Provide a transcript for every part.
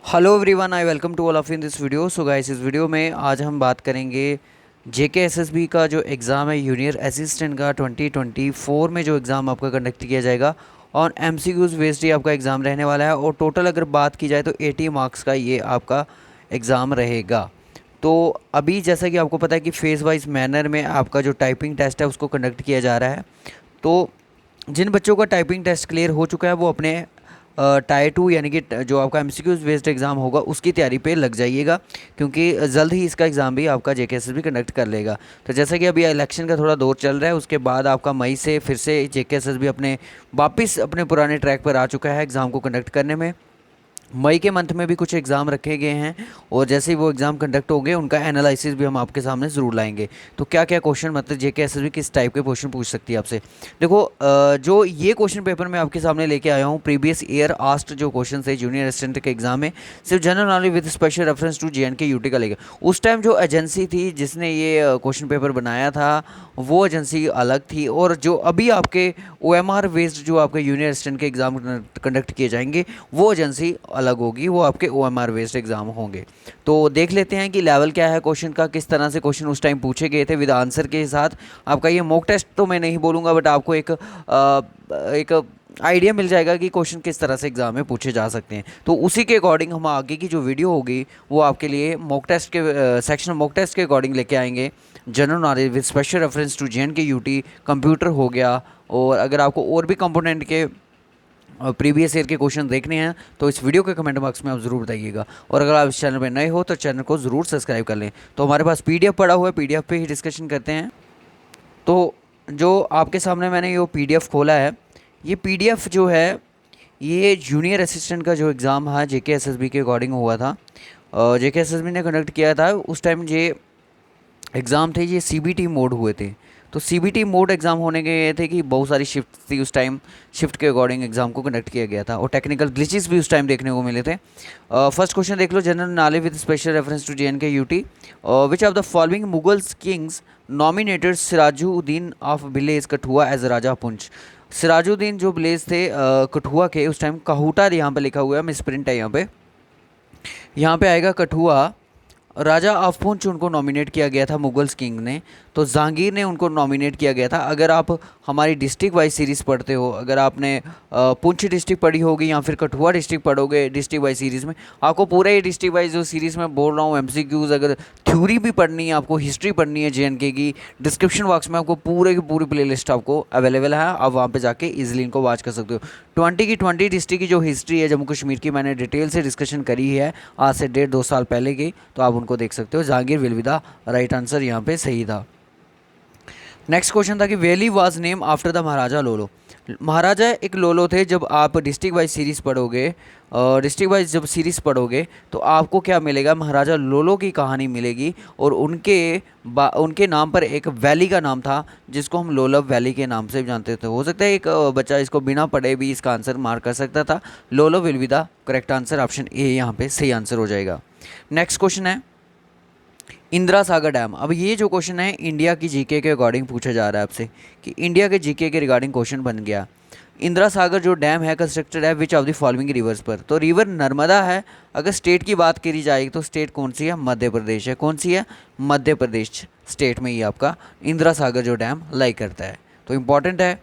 Hello everyone, I welcome to all of in this video. So guys, इस video में आज हम बात करेंगे जेके एसएसबी का जो एग्ज़ाम है जूनियर असिस्टेंट का 2024 में जो एग्ज़ाम आपका कंडक्ट किया जाएगा और एमसीक्यूज बेस्ड ही आपका एग्ज़ाम रहने वाला है। और टोटल अगर बात की जाए तो 80 मार्क्स का ये आपका एग्ज़ाम रहेगा। तो अभी जैसा कि आपको पता है कि फेज़ वाइज मैनर में आपका जो टाइपिंग टेस्ट है उसको कंडक्ट किया जा रहा है। तो जिन बच्चों का टाइपिंग टेस्ट क्लियर हो चुका है वो अपने टायर टू यानी कि जो आपका एमसीक्यूज बेस्ड एग्ज़ाम होगा उसकी तैयारी पे लग जाइएगा, क्योंकि जल्द ही इसका एग्ज़ाम भी आपका जेकेएसएसबी कंडक्ट कर लेगा। तो जैसा कि अभी इलेक्शन का थोड़ा दौर चल रहा है, उसके बाद आपका मई से फिर से जेकेएसएसबी अपने वापस अपने पुराने ट्रैक पर आ चुका है एग्ज़ाम को कंडक्ट करने में। मई के मंथ में भी कुछ एग्ज़ाम रखे गए हैं और जैसे ही वो एग्ज़ाम कंडक्ट हो गए उनका एनालिसिस भी हम आपके सामने ज़रूर लाएंगे। तो क्या क्या क्वेश्चन, मतलब जेके एसएसबी किस टाइप के क्वेश्चन पूछ सकती है आपसे। देखो, जो ये क्वेश्चन पेपर मैं आपके सामने लेके आया हूँ, प्रीवियस ईयर आस्ट जो क्वेश्चन है जूनियर असिस्टेंट के एग्जाम में, सिर्फ general knowledge with special reference to JNK UT का लेगा। उस टाइम जो एजेंसी थी जिसने ये क्वेश्चन पेपर बनाया था वो एजेंसी अलग थी, और जो अभी आपके ओएमआर बेस्ड जो आपके जूनियर असिस्टेंट के एग्ज़ाम कंडक्ट किए जाएंगे वो एजेंसी अलग होगी, वो आपके ओएमआर बेस्ड एग्जाम होंगे। तो देख लेते हैं कि लेवल क्या है क्वेश्चन का, किस तरह से क्वेश्चन उस टाइम पूछे गए थे विद आंसर के साथ। आपका ये मॉक टेस्ट तो मैं नहीं बोलूँगा, बट आपको एक आइडिया मिल जाएगा कि क्वेश्चन किस तरह से एग्जाम में पूछे जा सकते हैं। तो उसी के अकॉर्डिंग हम आगे की जो वीडियो होगी वो आपके लिए मॉक टेस्ट के सेक्शन मॉक टेस्ट के अकॉर्डिंग लेके आएंगे। General knowledge with special reference to JNK UT, computer हो गया, और अगर आपको और भी कंपोनेंट के प्रीवियस ईयर के क्वेश्चन देखने हैं तो इस वीडियो के कमेंट बॉक्स में आप ज़रूर बताइएगा। और अगर आप इस चैनल पर नए हो तो चैनल को ज़रूर सब्सक्राइब कर लें। तो हमारे पास पीडीएफ पड़ा हुआ है, पीडीएफ पे ही डिस्कशन करते हैं। तो जो आपके सामने मैंने ये पीडीएफ खोला है, ये पीडीएफ जो है ये जूनियर असिस्टेंट का जो एग्ज़ाम है जेके एसएसबी के अकॉर्डिंग हुआ था, जेके एसएसबी ने कंडक्ट किया था। उस टाइम ये एग्ज़ाम थे, ये सीबीटी मोड हुए थे। तो सीबीटी मोड एग्ज़ाम होने के ये थे कि बहुत सारी शिफ्ट थी उस टाइम, शिफ्ट के अकॉर्डिंग एग्ज़ाम को कंडक्ट किया गया था और टेक्निकल ग्लिचेस भी उस टाइम देखने को मिले थे। फर्स्ट क्वेश्चन देख लो, general knowledge with special reference to JNK UT, which of the following Mughals kings nominated Sirajuddin of village Kathua as Raja Poonch. Sirajuddin जो विलेज थे कठुआ के, उस टाइम काहूटा यहाँ पे लिखा हुआ है, मिस प्रिंट है यहाँ पे आएगा कठुआ। राजा ऑफ पुंछ उनको नॉमिनेट किया गया था मुगल्स किंग ने, तो जहांगीर ने उनको नॉमिनेट किया गया था। अगर आप हमारी डिस्ट्रिक्ट वाइज सीरीज़ पढ़ते हो, अगर आपने पुंछ डिस्ट्रिक्ट पढ़ी होगी या फिर कठुआ डिस्ट्रिक्ट पढ़ोगे डिस्ट्रिक्ट वाइज सीरीज़ में, आपको पूरा ही डिस्ट्रिक्ट वाइज जो सीरीज़ में बोल रहा हूँ एमसीक्यूज़, अगर थ्योरी भी पढ़नी है, आपको हिस्ट्री पढ़नी है जेएनके की, डिस्क्रिप्शन बॉक्स में आपको पूरे की पूरी प्लेलिस्ट आपको अवेलेबल है, आप वहाँ पे जाके इजीली इनको वॉच कर सकते हो। 20 डिस्ट्रिक्ट की जो हिस्ट्री है जम्मू कश्मीर की, मैंने डिटेल से डिस्कशन करी है आज से 1.5-2 साल पहले की, तो आप उनको देख सकते हो। Jahangir will be the right answer, यहाँ पे सही था। नेक्स्ट क्वेश्चन था कि valley was name after the Maharaja Lolo. Maharaja एक लोलो थे। जब आप डिस्ट्रिक्ट वाइज सीरीज़ पढ़ोगे, डिस्ट्रिक्ट वाइज जब सीरीज़ पढ़ोगे तो आपको क्या मिलेगा, महाराजा लोलो की कहानी मिलेगी, और उनके नाम पर एक वैली का नाम था जिसको हम लोलव वैली के नाम से भी जानते थे। हो सकता है एक बच्चा इसको बिना पढ़े भी इसका आंसर मार्क कर सकता था। लोलो will be the correct answer, option A यहाँ पे सही आंसर हो जाएगा। नेक्स्ट क्वेश्चन है इंदिरा सागर डैम। अब ये जो क्वेश्चन है इंडिया की जीके के अकॉर्डिंग पूछा जा रहा है आपसे, कि इंडिया के जीके के रिगार्डिंग क्वेश्चन बन गया। इंदिरा सागर जो डैम है कंस्ट्रक्टेड है विच ऑफ द फॉलोइंग रिवर्स पर। तो रिवर नर्मदा है। अगर स्टेट की बात करी जाएगी तो स्टेट कौन सी है, मध्य प्रदेश है। कौन सी है, मध्य प्रदेश स्टेट में ही आपका इंदिरा सागर जो डैम लाई करता है। तो इंपॉर्टेंट है,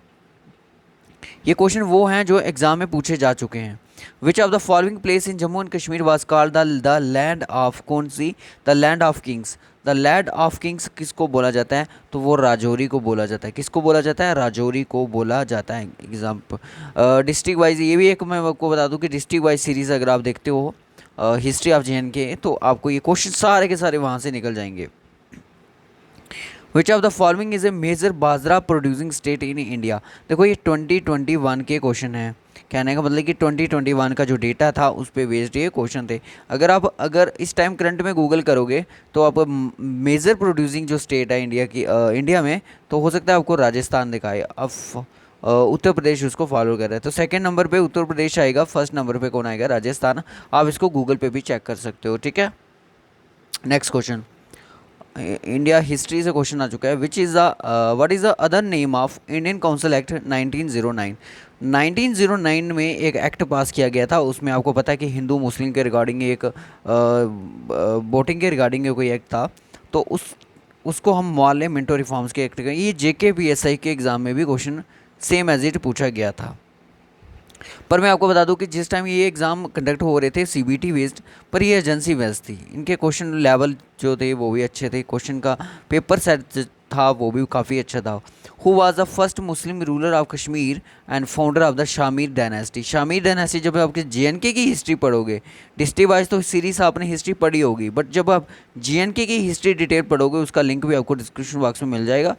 ये क्वेश्चन वो हैं जो एग्जाम में पूछे जा चुके हैं। Which of the following place in Jammu and Kashmir was called the land of, कौन सी, the land of kings. The land of kings किसको बोला जाता है, तो वो राजौरी को बोला जाता है। किसको बोला जाता है, राजौरी को बोला जाता है। एग्जाम्पल डिस्ट्रिक्ट वाइज, ये भी एक मैं आपको बता दूं कि डिस्ट्रिक्ट वाइज सीरीज़ अगर आप देखते हो हिस्ट्री ऑफ जेएनके, तो आपको ये क्वेश्चन सारे के सारे वहाँ से निकल जाएंगे। Which of the following is a major bajra producing state in India. देखो ये 2021 के क्वेश्चन है, कहने का मतलब कि 2021 का जो डेटा था उस पर बेस्ड ये क्वेश्चन थे। अगर इस टाइम करंट में गूगल करोगे तो आप मेजर प्रोड्यूसिंग जो स्टेट है इंडिया की, इंडिया में, तो हो सकता है आपको राजस्थान दिखाए। अब उत्तर प्रदेश उसको फॉलो कर रहा है, तो सेकंड नंबर पे उत्तर प्रदेश आएगा, फर्स्ट नंबर पे कौन आएगा, राजस्थान। आप इसको गूगल पे भी चेक कर सकते हो, ठीक है। नेक्स्ट क्वेश्चन, इंडिया हिस्ट्री से क्वेश्चन आ चुका है। विच is the what is the other name of Indian council act 1909। 1909 में एक एक्ट पास किया गया था, उसमें आपको पता है कि हिंदू मुस्लिम के रिगार्डिंग एक वोटिंग के रिगार्डिंग कोई एक्ट था, तो उसको हम मौलाना मिंटो रिफॉर्म्स के एक्ट, ये जेके पीएसआई के एग्ज़ाम में भी क्वेश्चन सेम एज इट पूछा गया था। पर मैं आपको बता दूं कि जिस टाइम ये एग्ज़ाम कंडक्ट हो रहे थे सीबीटी बेस्ड, पर ये एजेंसी बेस्ड थी, इनके क्वेश्चन लेवल जो थे वो भी अच्छे थे, क्वेश्चन का पेपर सेट था वो भी काफ़ी अच्छा था। Who was the first Muslim ruler of Kashmir and founder of the Shamir dynasty. Shamir dynasty, जब आपके जेएनके की हिस्ट्री पढ़ोगे, डिस्ट्रिक्ट वाइज तो सीरीज आपने हिस्ट्री पढ़ी होगी, बट जब आप जेएनके की हिस्ट्री डिटेल पढ़ोगे, उसका लिंक भी आपको डिस्क्रिप्शन बॉक्स में मिल जाएगा,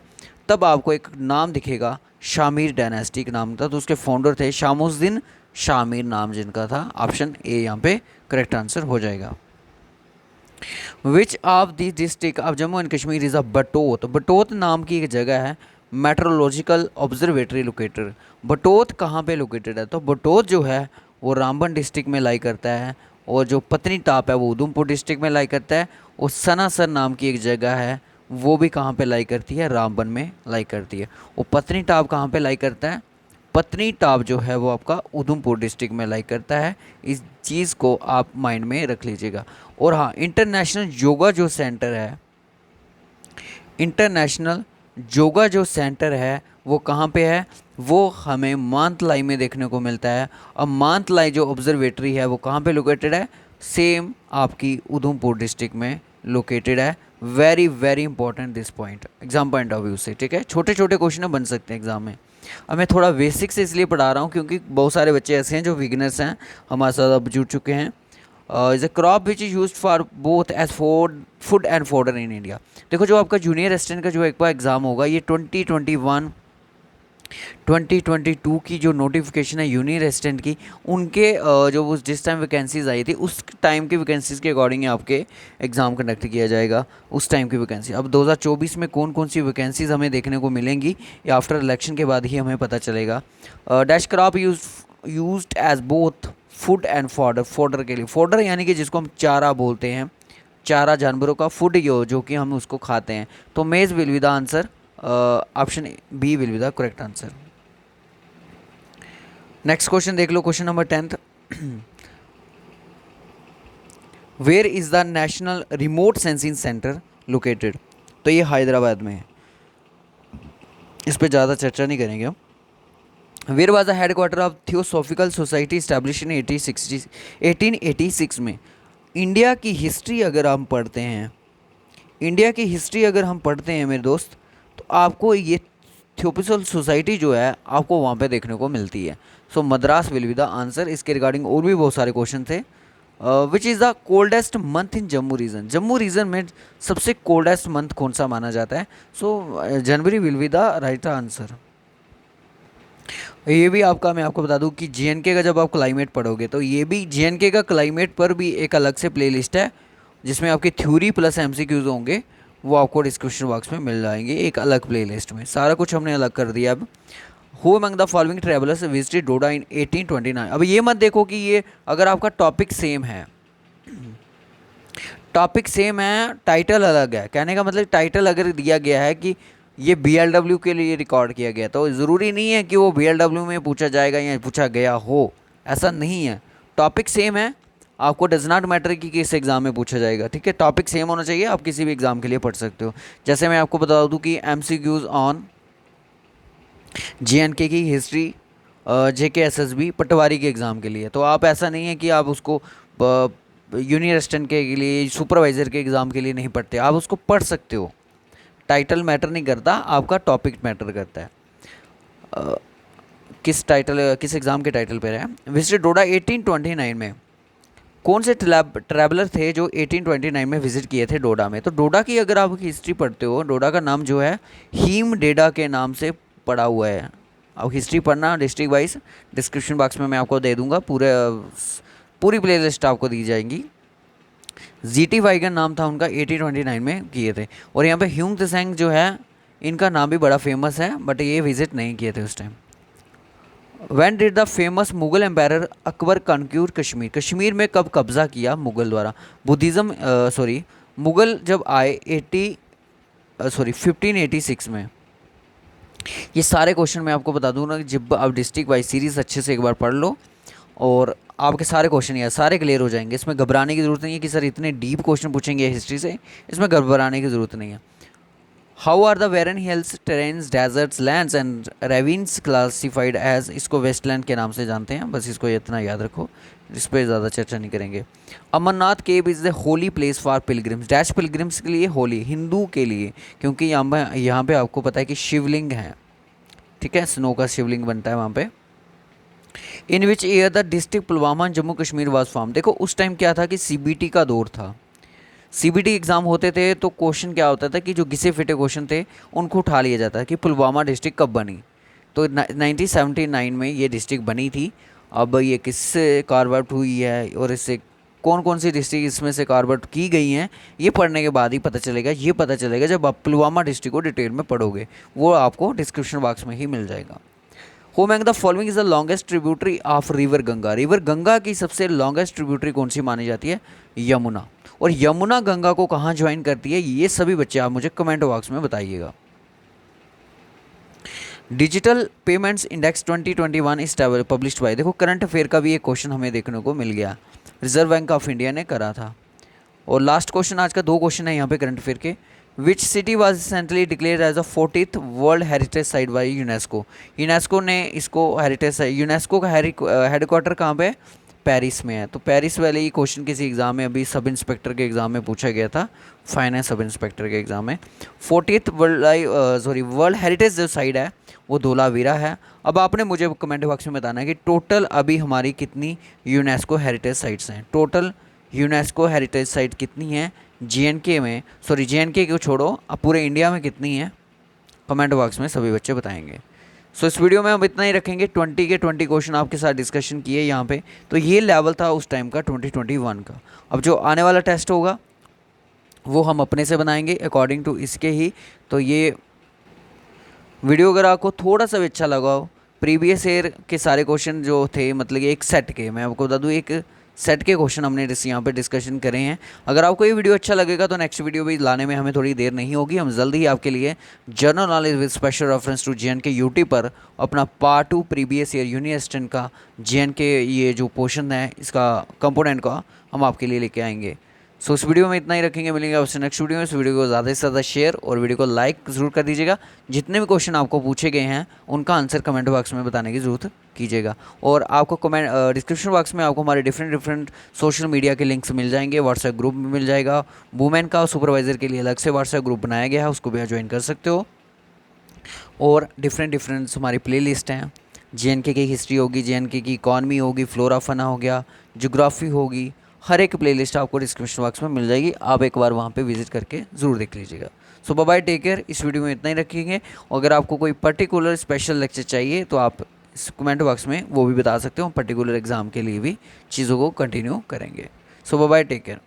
तब आपको एक नाम दिखेगा, शामिर डायनेस्टी का नाम था, तो उसके फाउंडर थे शामुद्दीन शामिर नाम जिनका था। ऑप्शन ए यहाँ पे करेक्ट आंसर हो जाएगा। Which of the district of Jammu and Kashmir is a Batot. Batot नाम की एक जगह है, मेट्रोलॉजिकल ऑब्जर्वेटरी लोकेटेड। बटोत कहाँ पे लोकेटेड है? तो बटोत जो है वो रामबन डिस्ट्रिक्ट में लाई करता है, और जो पत्नी टाप है वो उधमपुर डिस्ट्रिक्ट में लाई करता है, और सनासर नाम की एक जगह है वो भी कहाँ पे लाई करती है? रामबन में लाई करती है। वो पत्नी टाप कहाँ पे लाई करता है? पत्नी टाप जो है वो आपका उधमपुर डिस्ट्रिक्ट में लाई करता है। इस चीज़ को आप माइंड में रख लीजिएगा। और हाँ, इंटरनेशनल योगा जो सेंटर है, इंटरनेशनल योगा जो सेंटर है वो कहाँ पे है? वो हमें मानतलाई में देखने को मिलता है। अब मानतलाई जो ऑब्जर्वेटरी है वो कहाँ पे लोकेटेड है? सेम आपकी उधमपुर डिस्ट्रिक्ट में लोकेटेड है। Very very important this point exam point of view से, ठीक है। छोटे छोटे क्वेश्चन बन सकते हैं एग्जाम में। अब मैं थोड़ा बेसिक से इसलिए पढ़ा रहा हूँ क्योंकि बहुत सारे बच्चे ऐसे हैं जो बिगिनर्स हैं, हमारे साथ अब जुड़ चुके हैं। Is a crop which is use for both as food and fodder in India. देखो, जो आपका जूनियर असिस्टेंट का जो एक बार एग्ज़ाम होगा, ये 2021 2022 की जो नोटिफिकेशन है यूनियर असिस्टेंट की, उनके जो उस जिस टाइम वैकेंसीज आई थी उस टाइम की वैकेंसीज़ के अकॉर्डिंग आपके एग्ज़ाम कंडक्ट किया जाएगा, उस टाइम की वैकेंसी। अब 2024 में कौन कौन सी वैकेंसीज हमें देखने को मिलेंगी, या आफ्टर इलेक्शन के बाद ही हमें पता चलेगा। Dash crop used as both food and fodder. Fodder के लिए, फॉडर यानी कि जिसको हम चारा बोलते हैं, चारा जानवरों का, फूड जो कि हम उसको खाते हैं। तो maize will be the answer, option B will be the correct answer. Next question देख लो, question number 10th। Where is the national remote sensing centre located. तो ये हैदराबाद में है, इस पर ज़्यादा चर्चा नहीं करेंगे हम। Where was the headquarter of Theosophical Society establish in 1886 में। इंडिया की हिस्ट्री अगर हम पढ़ते हैं, इंडिया की हिस्ट्री अगर हम पढ़ते हैं मेरे दोस्त, तो आपको ये थियोसॉफिकल सोसाइटी जो है आपको वहाँ पे देखने को मिलती है। So Madras will be the answer. इसके रिगार्डिंग और भी बहुत सारे क्वेश्चन थे। Which is the coldest month in Jammu region. Jammu region में सबसे कोल्डेस्ट मंथ कौन सा माना जाता है? So January will be the right answer. ये भी आपका, मैं आपको बता दूं कि जेएनके का जब आप क्लाइमेट पढ़ोगे, तो ये भी जेएनके का क्लाइमेट पर भी एक अलग से प्लेलिस्ट है, जिसमें आपकी थ्योरी प्लस एमसीक्यूज होंगे, वो आपको डिस्क्रिप्शन बॉक्स में मिल जाएंगे एक अलग प्लेलिस्ट में। सारा कुछ हमने अलग कर दिया। अब who among the following travellers visited Doda in 1829। अब ये मत देखो कि ये अगर आपका टॉपिक सेम है, टॉपिक सेम है, टाइटल अलग है, कहने का मतलब टाइटल अगर दिया गया है कि ये BLW के लिए रिकॉर्ड किया गया, तो ज़रूरी नहीं है कि वो BLW में पूछा जाएगा या पूछा गया हो, ऐसा नहीं है। टॉपिक सेम है, आपको डज नॉट मैटर कि किस एग्ज़ाम में पूछा जाएगा, ठीक है। टॉपिक सेम होना चाहिए, आप किसी भी एग्ज़ाम के लिए पढ़ सकते हो। जैसे मैं आपको बता दूं कि MCQs ऑन JNK की हिस्ट्री, JK SSB पटवारी के एग्ज़ाम के लिए, तो आप ऐसा नहीं है कि आप उसको यूनियर असिस्टेंट के लिए, सुपरवाइज़र के एग्ज़ाम के लिए नहीं पढ़ते, आप उसको पढ़ सकते हो। टाइटल मैटर नहीं करता, आपका टॉपिक मैटर करता है। किस एग्ज़ाम के टाइटल पर है। विजिट डोडा 1829 में कौन से ट्रैवलर थे जो 1829 में विजिट किए थे डोडा में? तो डोडा की अगर आप हिस्ट्री पढ़ते हो, डोडा का नाम जो है हीम डेडा के नाम से पड़ा हुआ है। अब हिस्ट्री पढ़ना डिस्ट्रिक्ट वाइज, डिस्क्रिप्शन बॉक्स में मैं आपको दे दूंगा, पूरी प्लेलिस्ट आपको दी जाएंगी। जीटी वाइगन नाम था उनका, 1829 में किए थे। और यहाँ पे ह्यूंग त्सेंग जो है, इनका नाम भी बड़ा फेमस है, बट ये विजिट नहीं किए थे उस time. When did the famous Mughal empire Akbar conquer Kashmir. Kashmir में कब कब्जा किया मुगल द्वारा? मुगल जब आए 1586 में, ये सारे क्वेश्चन मैं आपको बता दूँ ना कि जब आप डिस्ट्रिक्ट वाइज सीरीज़ अच्छे से एक बार पढ़ लो और आपके सारे क्वेश्चन यार सारे क्लियर हो जाएंगे। इसमें घबराने की ज़रूरत नहीं है कि सर इतने डीप क्वेश्चन पूछेंगे हिस्ट्री से, इसमें घबराने की ज़रूरत नहीं है। How are the barren hills terrains deserts lands and ravines classified as, इसको वेस्टलैंड के नाम से जानते हैं, बस इसको इतना याद रखो, इस पर ज़्यादा चर्चा नहीं करेंगे। Amarnath cave is the holy place for pilgrims, dash pilgrims के लिए होली, हिंदू के लिए, क्योंकि यहाँ पे आपको पता है कि शिवलिंग है, ठीक है, स्नो का शिवलिंग बनता है वहाँ पे। In which year the district Pulwama Jammu Kashmir was form, देखो उस टाइम क्या था कि सीबीटी का दौर था, सीबीटी एग्ज़ाम होते थे तो क्वेश्चन क्या होता था कि जो घिसे फिटे क्वेश्चन थे उनको उठा लिया जाता है कि पुलवामा डिस्ट्रिक्ट कब बनी। तो 1979 में ये डिस्ट्रिक्ट बनी थी। अब ये किससे कार्व आउट हुई है और इससे कौन कौन सी डिस्ट्रिक्ट इसमें से कार्व आउट की गई हैं, ये पढ़ने के बाद ही पता चलेगा। ये पता चलेगा जब आप पुलवामा डिस्ट्रिक्ट को डिटेल में पढ़ोगे, वो आपको डिस्क्रिप्शन बॉक्स में ही मिल जाएगा। Who among the following is the longest tributary of river Ganga, river Ganga की सबसे लॉन्गेस्ट ट्रिब्यूटरी कौन सी मानी जाती है? यमुना। और यमुना गंगा को कहाँ ज्वाइन करती है, ये सभी बच्चे आप मुझे कमेंट बॉक्स में बताइएगा। Digital payments index 2021 is published by, देखो करंट अफेयर का भी एक क्वेश्चन हमें देखने को मिल गया, रिजर्व बैंक ऑफ इंडिया ने करा था। और लास्ट क्वेश्चन, आज का 2 क्वेश्चन है यहाँ पे करंट अफेयर के। Which city was recently declare as a 40th world heritage site by UNESCO, UNESCO ने इसको हेरिटेज, यूनेस्को का हेडक्वार्टर कहाँ पे है? पेरिस में है। तो पेरिस वाले ही क्वेश्चन किसी एग्ज़ाम में अभी सब इंस्पेक्टर के एग्ज़ाम में पूछा गया था, फाइनेंस सब इंस्पेक्टर के एग्ज़ाम में। 40th वर्ल्ड हेरिटेज जो साइट है वो धोलावीरा है। अब आपने मुझे कमेंट बॉक्स में बताना है कि टोटल अभी हमारी कितनी यूनेस्को हेरिटेज साइट्स हैं, टोटल यूनेस्को हेरिटेज साइट कितनी है जेएनके में, जेएनके को छोड़ो, अब पूरे इंडिया में कितनी है, कमेंट बॉक्स में सभी बच्चे बताएंगे। सो इस वीडियो में हम इतना ही रखेंगे, 20 के 20 क्वेश्चन आपके साथ डिस्कशन किए यहाँ पे। तो ये लेवल था उस टाइम का 2021 का। अब जो आने वाला टेस्ट होगा वो हम अपने से बनाएंगे अकॉर्डिंग टू इसके ही। तो ये वीडियो अगर आपको थोड़ा सा भी अच्छा लगा हो, प्रीवियस ईयर के सारे क्वेश्चन जो थे, मतलब कि एक सेट के, मैं आपको बता दूँ एक सेट के क्वेश्चन हमने यहाँ पे डिस्कशन करे हैं। अगर आपको ये वीडियो अच्छा लगेगा तो नेक्स्ट वीडियो भी लाने में हमें थोड़ी देर नहीं होगी, हम जल्दी ही आपके लिए general knowledge with special reference to J&K YouTube पर अपना part 2 previous year junior assistant का जेएनके ये जो पोर्शन है इसका कंपोनेंट का हम आपके लिए लेके आएंगे। सो इस वीडियो में इतना ही रखेंगे, मिलेंगे आपसे नेक्स्ट वीडियो में। इस वीडियो को ज़्यादा से ज़्यादा शेयर और वीडियो को लाइक ज़रूर कर दीजिएगा। जितने भी क्वेश्चन आपको पूछे गए हैं उनका आंसर कमेंट बॉक्स में बताने की ज़रूरत कीजिएगा। और आपको कमेंट डिस्क्रिप्शन बॉक्स में आपको हमारे डिफरेंट सोशल मीडिया के लिंक्स मिल जाएंगे, व्हाट्सएप ग्रुप भी मिल जाएगा, वुमेन का सुपरवाइज़र के लिए अलग से व्हाट्सएप ग्रुप बनाया गया है, उसको भी आप ज्वाइन कर सकते हो। और डिफरेंट हमारी प्ले लिस्ट हैं, जेएनके की हिस्ट्री होगी, जेएनके की इकॉनमी होगी, फ्लोरा फना हो गया, जोग्राफ़ी होगी, हर एक प्लेलिस्ट आपको डिस्क्रिप्शन बॉक्स में मिल जाएगी, आप एक बार वहाँ पे विजिट करके ज़रूर देख लीजिएगा। सो बाय बाय, टेक केयर। इस वीडियो में इतना ही रखेंगे। अगर आपको कोई पर्टिकुलर स्पेशल लेक्चर चाहिए तो आप इस कमेंट बॉक्स में वो भी बता सकते हो, पर्टिकुलर एग्ज़ाम के लिए भी चीज़ों को कंटिन्यू करेंगे। सो बाय बाय, टेक केयर।